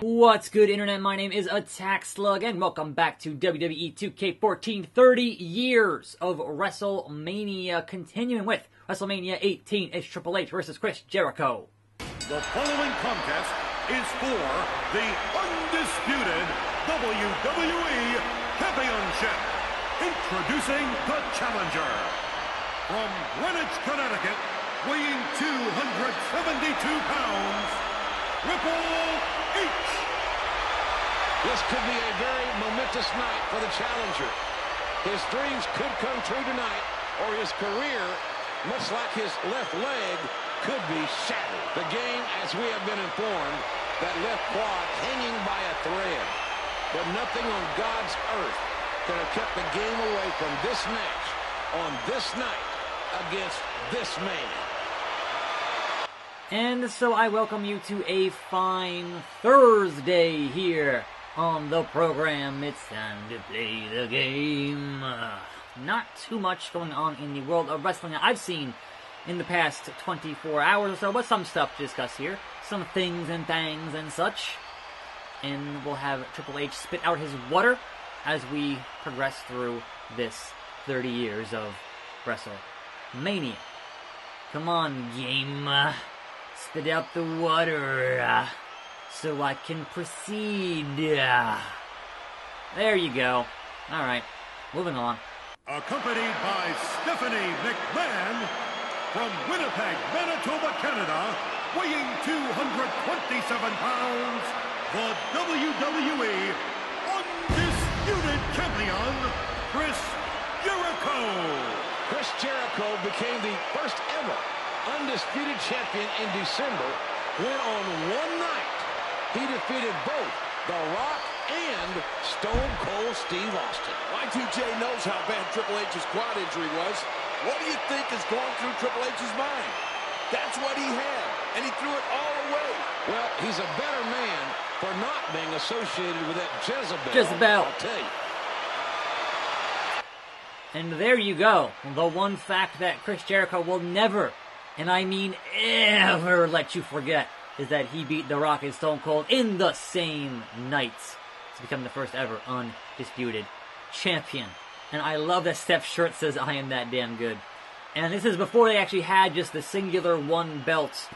What's good, Internet? My name is attackslug, and welcome back to WWE 2K14 30 years of WrestleMania, continuing with WrestleMania 18. It's Triple H versus Chris Jericho. The following contest is for the undisputed WWE Championship. Introducing the challenger. From Greenwich, Connecticut, weighing 272 pounds, Triple H. This could be a very momentous night for the challenger. His dreams could come true tonight, or his career, much like his left leg, could be shattered. The game, as we have been informed, that left quad hanging by a thread. But nothing on God's earth could have kept the game away from this match on this night against this man. And so I welcome you to a fine Thursday here on the program. It's time to play the game. Not too much going on in the world of wrestling I've seen in the past 24 hours or so, but some stuff to discuss here. Some things and things and such. And we'll have Triple H spit out his water as we progress through this 30 years of WrestleMania. Come on, game. Spit out the water so I can proceed. There you go. Alright, moving on. Accompanied by Stephanie McMahon from Winnipeg, Manitoba, Canada, weighing 227 pounds, the WWE Undisputed Champion, Chris Jericho. Chris Jericho became the first ever undisputed champion in December when on one night he defeated both The Rock and Stone Cold Steve Austin. Y2J knows how bad Triple H's quad injury was. What do you think is going through Triple H's mind? That's what he had, and he threw it all away. Well, he's a better man for not being associated with that Jezebel. Jezebel. I'll tell you. And there you go. The one fact that Chris Jericho will never, and I mean ever, let you forget is that he beat The Rock and Stone Cold in the same nights to become the first ever undisputed champion. And I love that Steph's shirt says, "I am that damn good." And this is before they actually had just the singular one belt.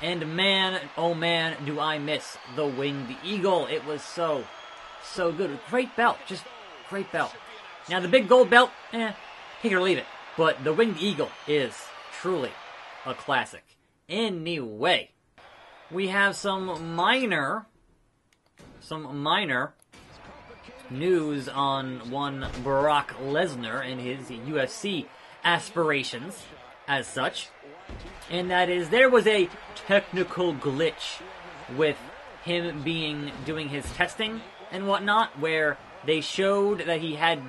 And man, oh man, do I miss the Winged Eagle. It was so good. Great belt. Just great belt. Now the big gold belt, take it or leave it. But the Winged Eagle is truly a classic. Anyway, we have some minor news on one Brock Lesnar and his UFC aspirations as such. And that is, there was a technical glitch with him doing his testing and whatnot, where they showed that he had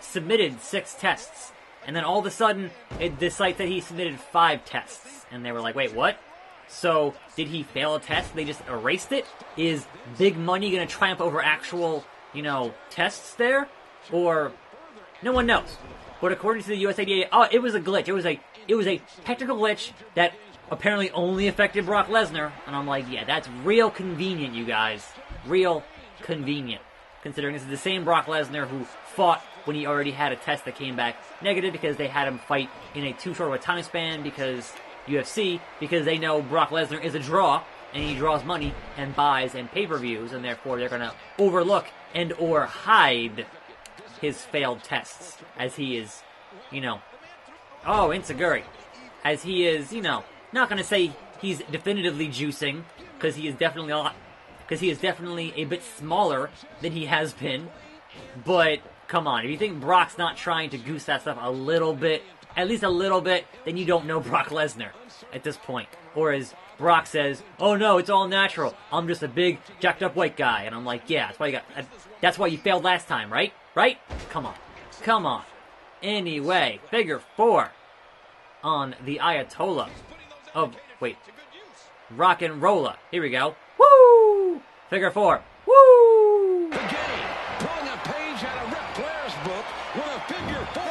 submitted 6 tests. And then all of a sudden, it decided that he submitted 5 tests. And they were like, wait, what? So, did he fail a test? They just erased it? Is big money going to triumph over actual, tests there? Or, no one knows. But according to the USADA, it was a glitch. It was a technical glitch that apparently only affected Brock Lesnar. And I'm like, yeah, that's real convenient, you guys. Real convenient. Considering this is the same Brock Lesnar who fought when he already had a test that came back negative because they had him fight in a too short of a time span because they know Brock Lesnar is a draw and he draws money and buys and pay-per-views, and therefore they're going to overlook and or hide his failed tests as he is, Insaguri. As he is, not going to say he's definitively juicing because he is definitely a bit smaller than he has been. But, come on, if you think Brock's not trying to goose that stuff a little bit, at least a little bit, then you don't know Brock Lesnar at this point. Or as Brock says, oh no, it's all natural. I'm just a big, jacked up white guy. And I'm like, yeah, that's why you failed last time, right? Right? Come on. Anyway, figure 4 on the Ayatollah of, Rock and Rolla. Here we go. Woo! Figure 4. Woo! The game, pulling a page out of Ric Flair's book with a figure 4.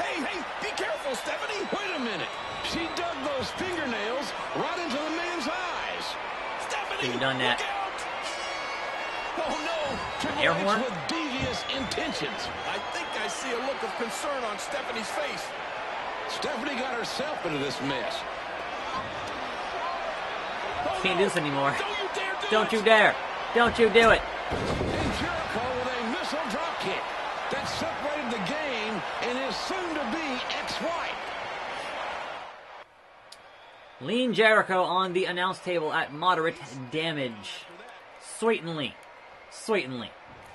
Hey, be careful, Stephanie. Wait a minute. She dug those fingernails right into the man's eyes. Stephanie, You've done that. look out. Oh no! Triple Air H horn? with devious intentions. I think I see a look of concern on Stephanie's face. Stephanie got herself into this mess. Can't do this anymore. Don't you dare do Don't it. you dare. Don't you do it. And Jericho with a missile drop kick that separated the game and is soon to be ex-wife. Lean Jericho on the announce table at moderate damage. Sweetenly. Sweetenly.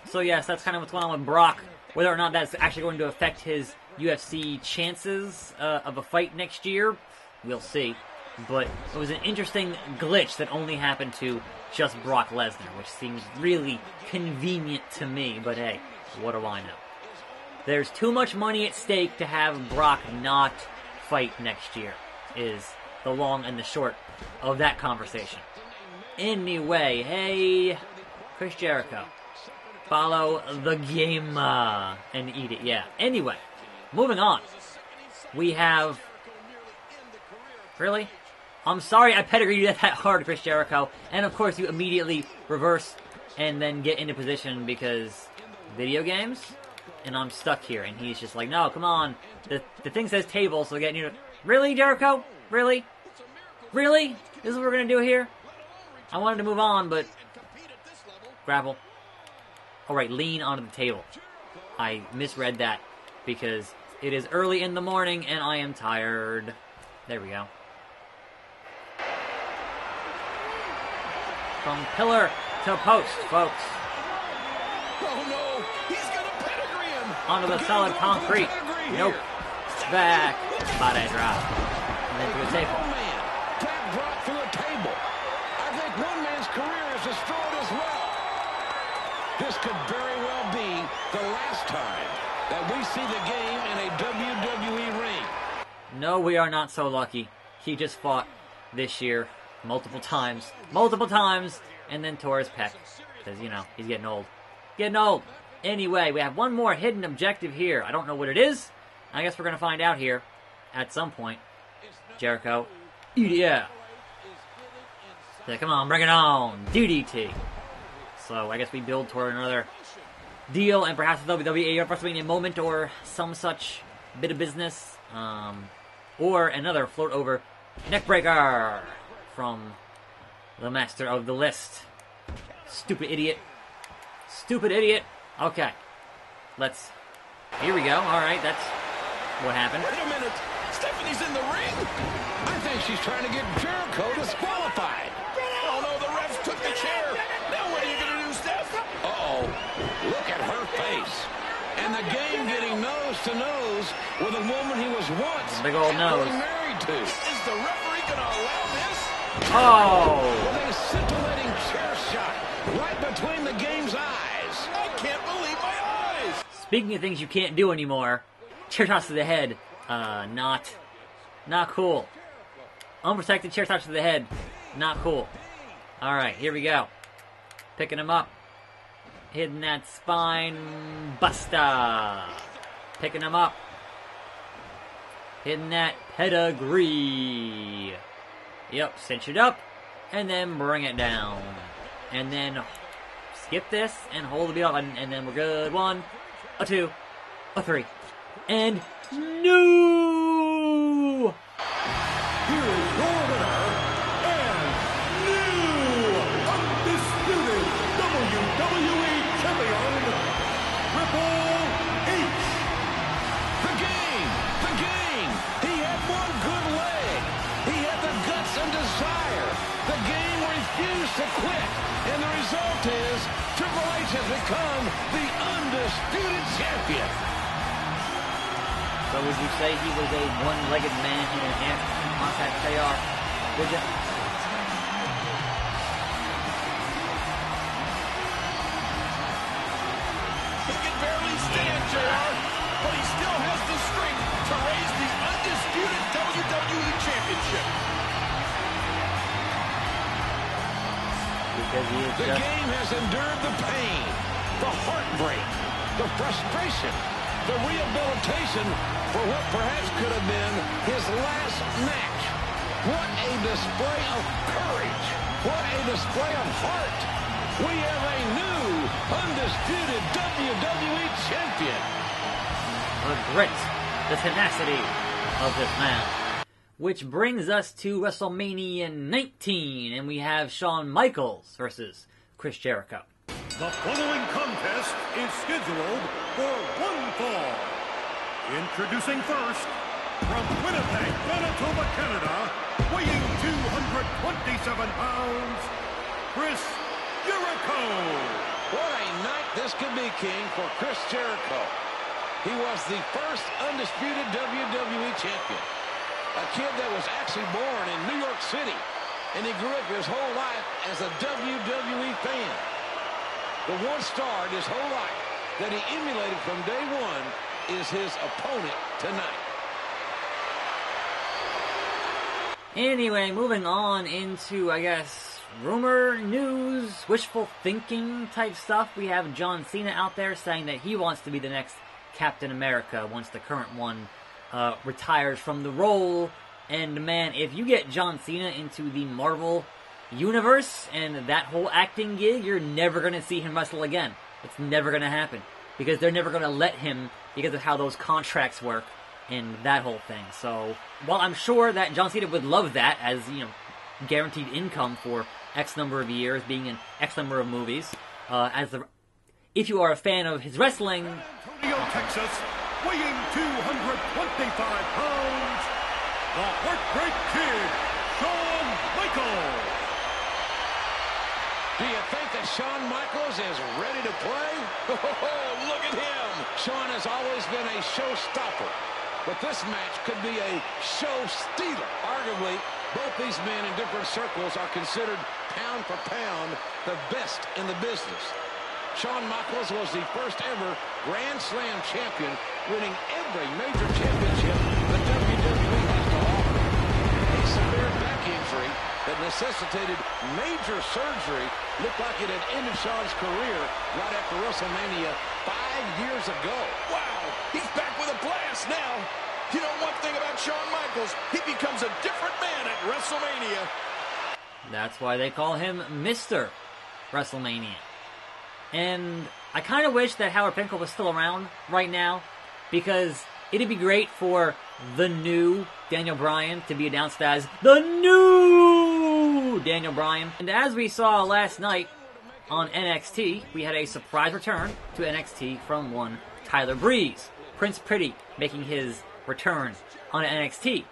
So yes, that's kind of what's going on with Brock. Whether or not that's actually going to affect his UFC chances of a fight next year, we'll see. But it was an interesting glitch that only happened to just Brock Lesnar, which seems really convenient to me, but hey, what do I know? There's too much money at stake to have Brock not fight next year, is the long and the short of that conversation. Anyway, hey, Chris Jericho, follow the game and eat it, yeah. Anyway, moving on. We have... Really? I'm sorry I pedigreed you that hard, Chris Jericho. And of course you immediately reverse and then get into position because video games? And I'm stuck here. And he's just like, no, come on. The thing says table, so again, you know... Really, Jericho? Really? Really? This is what we're going to do here? I wanted to move on, but... Grapple. Alright, lean onto the table. I misread that because it is early in the morning and I am tired. There we go. From pillar to post, folks. Oh no, he's gonna pedigree him. Onto the solid concrete. Nope. Back. Body drop. And then to a table. Oh man, that brought through a table. I think one man's career is destroyed as well. This could very well be the last time that we see the game in a WWE ring. No, we are not so lucky. He just fought this year multiple times, and then tore his pec. Because, you know, he's getting old. Getting old. Anyway, we have one more hidden objective here. I don't know what it is. I guess we're going to find out here at some point. Jericho. Yeah. So, come on, bring it on. DDT. So, I guess we build toward another deal, and perhaps a WWE WrestleMania moment, or some such bit of business. Or another float over neckbreaker from the master of the list. Stupid idiot. Stupid idiot. Okay. Let's... Here we go. Alright, that's what happened. Wait a minute, Stephanie's in the ring. I think she's trying to get Jericho disqualified. Oh no, the refs took the chair. Now what are you gonna do, Steph? Uh-oh. Look at her face. And the game getting nose to nose with a woman he was once Big old nose. married to. Is the referee gonna allow this? Oh! With a scintillating chair shot right between the game's eyes. I can't believe my eyes. Speaking of things you can't do anymore, chair toss to the head. Not cool. Unprotected chair toss to the head. Not cool. Alright, here we go. Picking him up. Hitting that spine buster. Picking him up. Hitting that pedigree. Yep, cinch it up. And then bring it down. And then skip this and hold the beat off. And then we're good. 1, a 2, a 3. And no! Here is your winner and new undisputed WWE champion, Triple H. The game! The game! He had one good leg. He had the guts and desire. The game refused to quit. And the result is Triple H has become the undisputed champion. So would you say he was a one-legged man in an air contact KR? Would you? He can barely stand, JR, but he still has the strength to raise the undisputed WWE Championship. Because he is The just... game has endured the pain, the heartbreak, the frustration, the rehabilitation for what perhaps could have been his last match. What a display of courage. What a display of heart. we have a new undisputed WWE champion. The grit, the tenacity of this man. Which brings us to WrestleMania 19, and we have Shawn Michaels versus Chris Jericho. The following contest is scheduled for one fall. Introducing first, from Winnipeg, Manitoba, Canada, weighing 227 pounds, Chris Jericho. What a night this could be, King, for Chris Jericho. He was the first undisputed WWE champion. A kid that was actually born in New York City, and he grew up his whole life as a WWE fan. The one star in his whole life that he emulated from day one is his opponent tonight. Anyway, moving on into, I guess, rumor, news, wishful thinking type stuff. We have John Cena out there saying that he wants to be the next Captain America once the current one retires from the role. And man, if you get John Cena into the Marvel universe and that whole acting gig, you're never going to see him wrestle again. It's never going to happen. Because they're never going to let him because of how those contracts work and that whole thing. So, while I'm sure that John Cena would love that as, you know, guaranteed income for X number of years, being in X number of movies, if you are a fan of his wrestling... Antonio, Texas, weighing 225 pounds, the Heartbreak Kid, Shawn Michaels. Do you think that Shawn Michaels is ready to play? Oh, look at him. Shawn has always been a showstopper, but this match could be a show stealer. Arguably, both these men in different circles are considered pound for pound the best in the business. Shawn Michaels was the first ever Grand Slam champion, winning every major championship the WWE has to offer. A severe back injury that necessitated major surgery looked like it had ended Shawn's career right after WrestleMania 5 years ago. Wow, he's back with a blast now. You know one thing about Shawn Michaels, he becomes a different man at WrestleMania. That's why they call him Mr. WrestleMania. And I kind of wish that Howard Finkel was still around right now, because it'd be great for the new Daniel Bryan to be announced as the new Daniel Bryan. And as we saw last night on NXT, we had a surprise return to NXT from one Tyler Breeze. Prince Pretty making his return on NXT,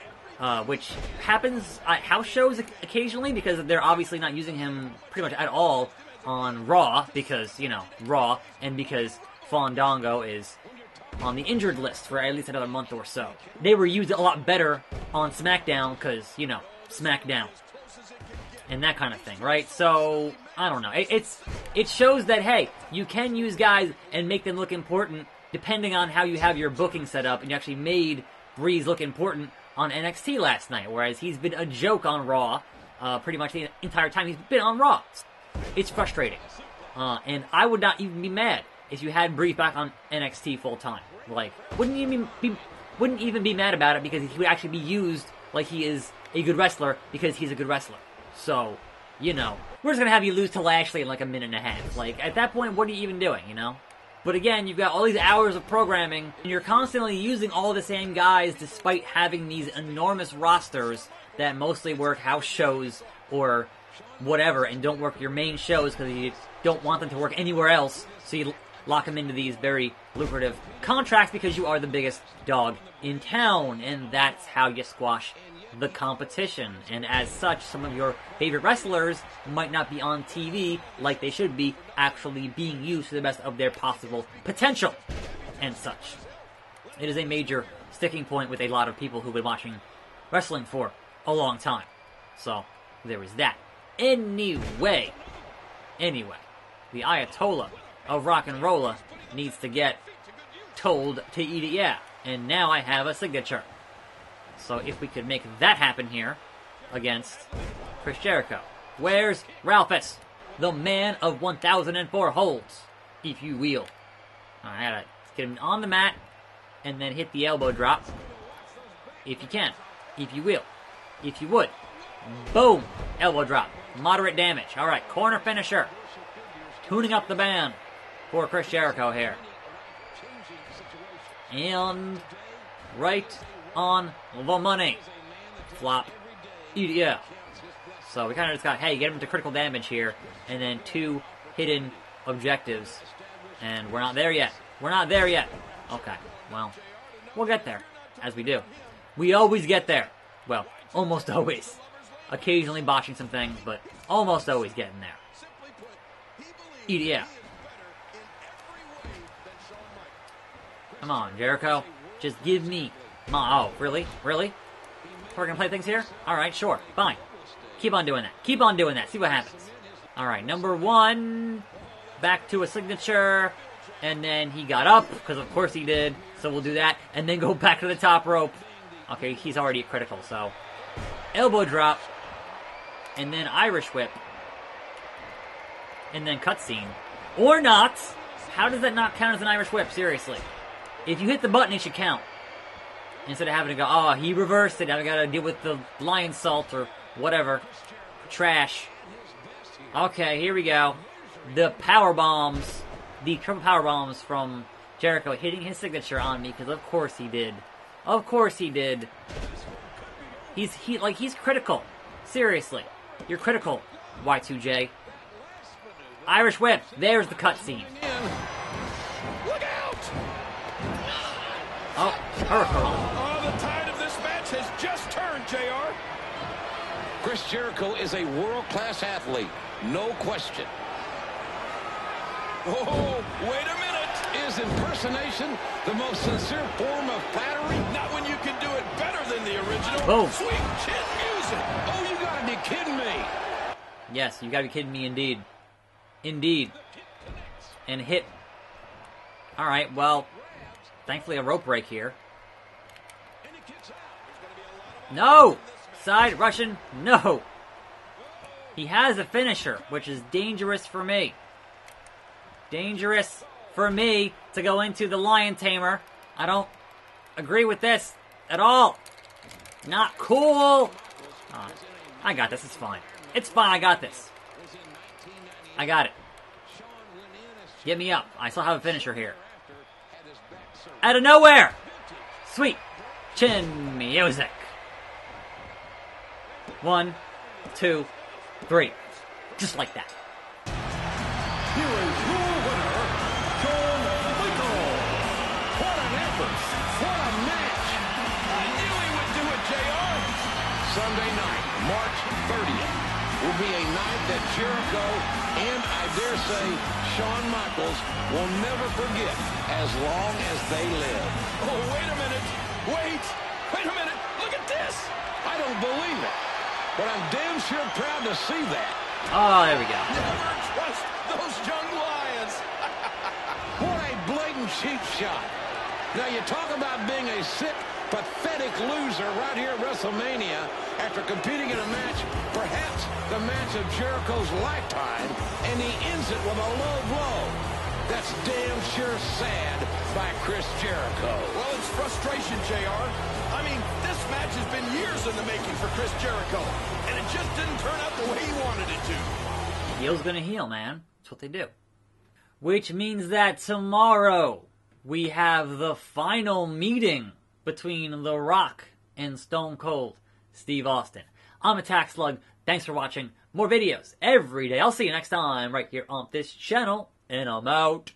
which happens at house shows occasionally because they're obviously not using him pretty much at all on Raw, because, you know, Raw, and because Fandango is on the injured list for at least another month or so. They were used a lot better on SmackDown because, you know, SmackDown. And that kind of thing, right? So, I don't know. It shows that, hey, you can use guys and make them look important depending on how you have your booking set up, and you actually made Breeze look important on NXT last night, whereas he's been a joke on Raw pretty much the entire time he's been on Raw. It's frustrating. And I would not even be mad if you had Breeze back on NXT full time. Like, wouldn't even be mad about it, because he would actually be used like he is a good wrestler because he's a good wrestler. So, you know, we're just gonna have you lose to Lashley in like a minute and a half. Like, at that point, what are you even doing, you know? But again, you've got all these hours of programming, and you're constantly using all the same guys despite having these enormous rosters that mostly work house shows or whatever, and don't work your main shows because you don't want them to work anywhere else, so you lock them into these very lucrative contracts because you are the biggest dog in town, and that's how you squash the competition. And as such, some of your favorite wrestlers might not be on TV like they should be, actually being used to the best of their possible potential and such. It is a major sticking point with a lot of people who've been watching wrestling for a long time. So, there is that. Anyway, the Ayatollah of Rock and Rolla needs to get told to eat it, yeah. And now I have a signature. So if we could make that happen here against Chris Jericho. Where's Ralphus? The man of 1004 holds, if you will. I gotta get him on the mat and then hit the elbow drop. If you can. If you will. If you would. Boom! Elbow drop. Moderate damage. Alright, corner finisher. tuning up the band for Chris Jericho here. And right on the money. Flop. Yeah. So we kind of just got, hey, get him to critical damage here, and then 2 hidden objectives. And we're not there yet. We're not there yet. Okay, well, we'll get there, as we do. We always get there. Well, almost always. Occasionally botching some things, but almost always getting there. Yeah. Come on, Jericho. Just give me my... Oh, really? Really? We're gonna play things here? Alright, sure. Fine. Keep on doing that. Keep on doing that. See what happens. Alright, number 1. Back to a signature. And then he got up, because of course he did. So we'll do that. And then go back to the top rope. Okay, he's already at critical, so... Elbow drop. And then Irish whip. And then cutscene. Or not. How does that not count as an Irish whip? Seriously. If you hit the button, it should count. Instead of having to go, oh, he reversed it. Now we gotta deal with the lion salt or whatever. Trash. Okay, here we go. The power bombs. The triple power bombs from Jericho hitting his signature on me, because of course he did. Of course he did. He's critical. Seriously. You're critical, Y2J. Irish whip. There's the cutscene. Look out! Oh, Jericho. Oh, the tide of this match has just turned, JR. Chris Jericho is a world-class athlete. No question. Oh, wait a minute. Is impersonation the most sincere form of flattery? Not when you can do it better than the original. Boom. Sweet chin music. Oh, you gotta be kidding me. Yes, you gotta be kidding me indeed. Indeed. And hit. Alright, well, thankfully a rope break here. No! Side Russian, no! He has a finisher, which is dangerous for me. Dangerous for me to go into the Lion Tamer. I don't agree with this at all. Not cool. I got this. It's fine. It's fine. I got this. I got it. Get me up. I still have a finisher here. Out of nowhere. Sweet. Chin music. 1, 2, 3. Just like that. Here is your winner, Shawn Michaels. What an effort. What a match. I knew he would do it, JR. Sunday night, March 30th, will be a night that Jericho and, I dare say, Shawn Michaels will never forget as long as they live. Oh, wait a minute. Wait a minute. Look at this. I don't believe it. But I'm damn sure proud to see that. Oh, there we go. Never trust those young lions. What a blatant cheap shot. Now, you talk about being a sick, pathetic loser right here at WrestleMania after competing in a match, perhaps the match of Jericho's lifetime, and he ends it with a low blow. That's damn sure sad by Chris Jericho. Well, it's frustration, JR. I mean, this match has been years in the making for Chris Jericho, and it just didn't turn out the way he wanted it to. Heel's gonna heal, man. That's what they do. Which means that tomorrow we have the final meeting between The Rock and Stone Cold Steve Austin. I'm attackslug. Thanks for watching. More videos every day. I'll see you next time right here on this channel, and I'm out.